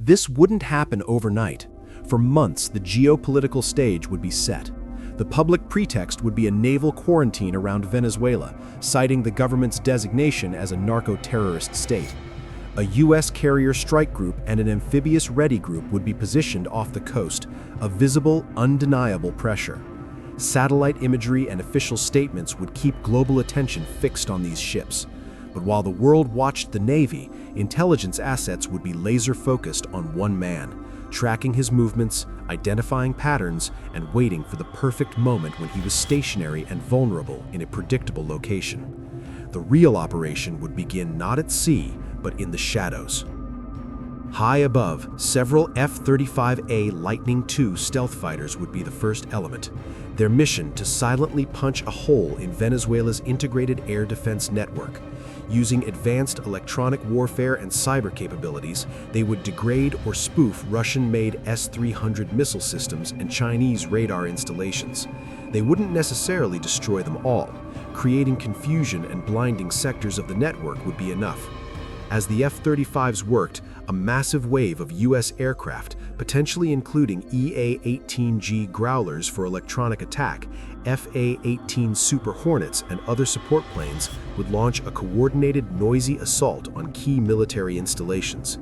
This wouldn't happen overnight. For months, the geopolitical stage would be set. The public pretext would be a naval quarantine around Venezuela, citing the government's designation as a narco-terrorist state. A U.S. carrier strike group and an amphibious ready group would be positioned off the coast, a visible, undeniable pressure. Satellite imagery and official statements would keep global attention fixed on these ships. But while the world watched the Navy, intelligence assets would be laser-focused on one man, tracking his movements, identifying patterns, and waiting for the perfect moment when he was stationary and vulnerable in a predictable location. The real operation would begin not at sea, but in the shadows. High above, several F-35A Lightning II stealth fighters would be the first element. Their mission to silently punch a hole in Venezuela's integrated air defense network. Using advanced electronic warfare and cyber capabilities, they would degrade or spoof Russian-made S-300 missile systems and Chinese radar installations. They wouldn't necessarily destroy them all. Creating confusion and blinding sectors of the network would be enough. As the F-35s worked, a massive wave of U.S. aircraft, potentially including EA-18G Growlers for electronic attack, FA-18 Super Hornets, and other support planes, would launch a coordinated, noisy assault on key military installations.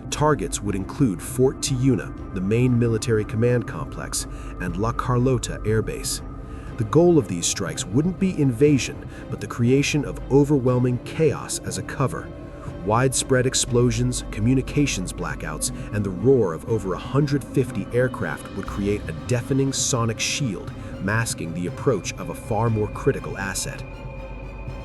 Targets would include Fort Tiuna, the main military command complex, and La Carlota Air Base. The goal of these strikes wouldn't be invasion, but the creation of overwhelming chaos as a cover. Widespread explosions, communications blackouts, and the roar of over 150 aircraft would create a deafening sonic shield, masking the approach of a far more critical asset.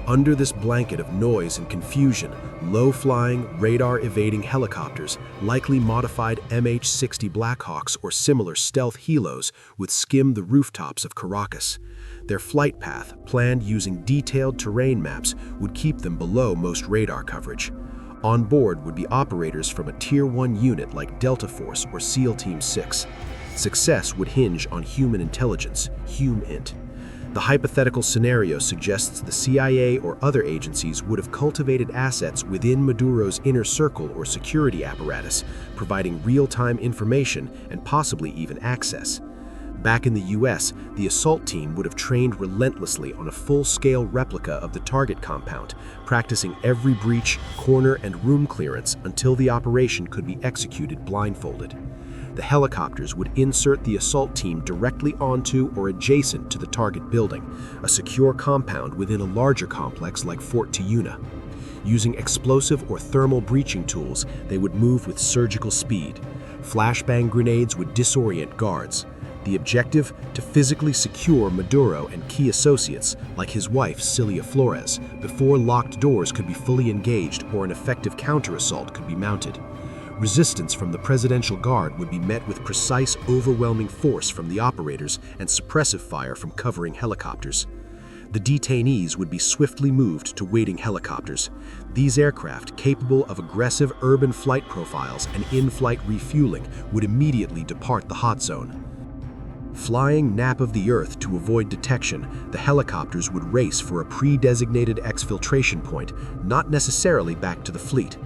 Under this blanket of noise and confusion, low-flying, radar-evading helicopters, likely modified MH-60 Blackhawks or similar stealth helos, would skim the rooftops of Caracas. Their flight path, planned using detailed terrain maps, would keep them below most radar coverage. On board would be operators from a Tier 1 unit like Delta Force or SEAL Team 6. Success would hinge on human intelligence, HUMINT. The hypothetical scenario suggests the CIA or other agencies would have cultivated assets within Maduro's inner circle or security apparatus, providing real-time information and possibly even access. Back in the US, the assault team would have trained relentlessly on a full-scale replica of the target compound, practicing every breach, corner, and room clearance until the operation could be executed blindfolded. The helicopters would insert the assault team directly onto or adjacent to the target building, a secure compound within a larger complex like Fort Tiuna. Using explosive or thermal breaching tools, they would move with surgical speed. Flashbang grenades would disorient guards. The objective, to physically secure Maduro and key associates, like his wife Cilia Flores, before locked doors could be fully engaged or an effective counter-assault could be mounted. Resistance from the Presidential Guard would be met with precise, overwhelming force from the operators and suppressive fire from covering helicopters. The detainees would be swiftly moved to waiting helicopters. These aircraft, capable of aggressive urban flight profiles and in-flight refueling, would immediately depart the hot zone. Flying nap of the Earth to avoid detection, the helicopters would race for a pre-designated exfiltration point, not necessarily back to the fleet.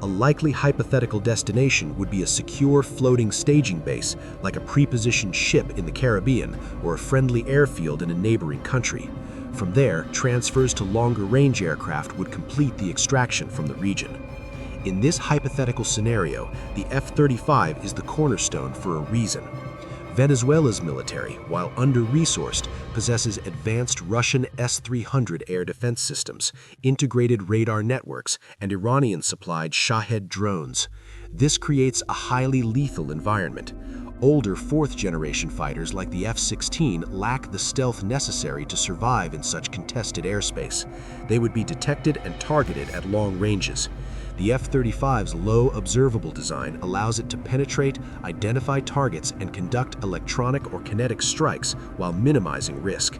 A likely hypothetical destination would be a secure floating staging base, like a pre-positioned ship in the Caribbean or a friendly airfield in a neighboring country. From there, transfers to longer-range aircraft would complete the extraction from the region. In this hypothetical scenario, the F-35 is the cornerstone for a reason. Venezuela's military, while under-resourced, possesses advanced Russian S-300 air defense systems, integrated radar networks, and Iranian-supplied Shahed drones. This creates a highly lethal environment. Older fourth-generation fighters like the F-16 lack the stealth necessary to survive in such contested airspace. They would be detected and targeted at long ranges. The F-35's low observable design allows it to penetrate, identify targets, and conduct electronic or kinetic strikes while minimizing risk.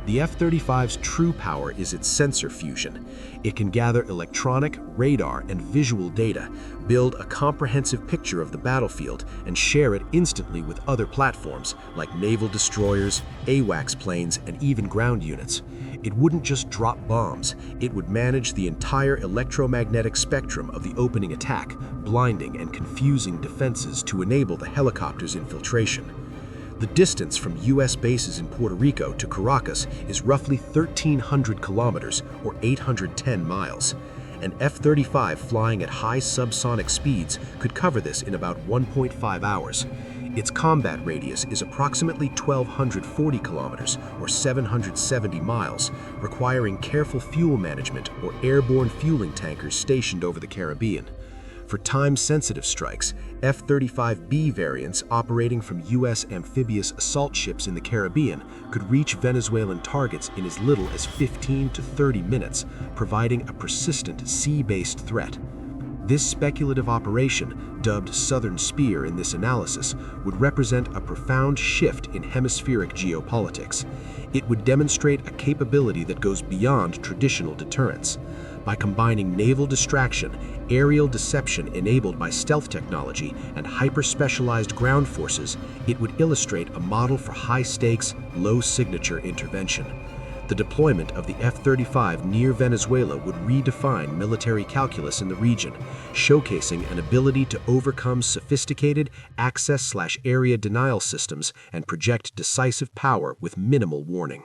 The F-35's true power is its sensor fusion. It can gather electronic, radar, and visual data, build a comprehensive picture of the battlefield, and share it instantly with other platforms like naval destroyers, AWACS planes, and even ground units. It wouldn't just drop bombs, it would manage the entire electromagnetic spectrum of the opening attack, blinding and confusing defenses to enable the helicopter's infiltration. The distance from U.S. bases in Puerto Rico to Caracas is roughly 1,300 kilometers or 810 miles. An F-35 flying at high subsonic speeds could cover this in about 1.5 hours. Its combat radius is approximately 1,240 kilometers or 770 miles, requiring careful fuel management or airborne fueling tankers stationed over the Caribbean. For time-sensitive strikes, F-35B variants operating from U.S. amphibious assault ships in the Caribbean could reach Venezuelan targets in as little as 15 to 30 minutes, providing a persistent sea-based threat. This speculative operation, dubbed Southern Spear in this analysis, would represent a profound shift in hemispheric geopolitics. It would demonstrate a capability that goes beyond traditional deterrence. By combining naval distraction, aerial deception enabled by stealth technology, and hyper-specialized ground forces, it would illustrate a model for high-stakes, low-signature intervention. The deployment of the F-35 near Venezuela would redefine military calculus in the region, showcasing an ability to overcome sophisticated access/area denial systems and project decisive power with minimal warning.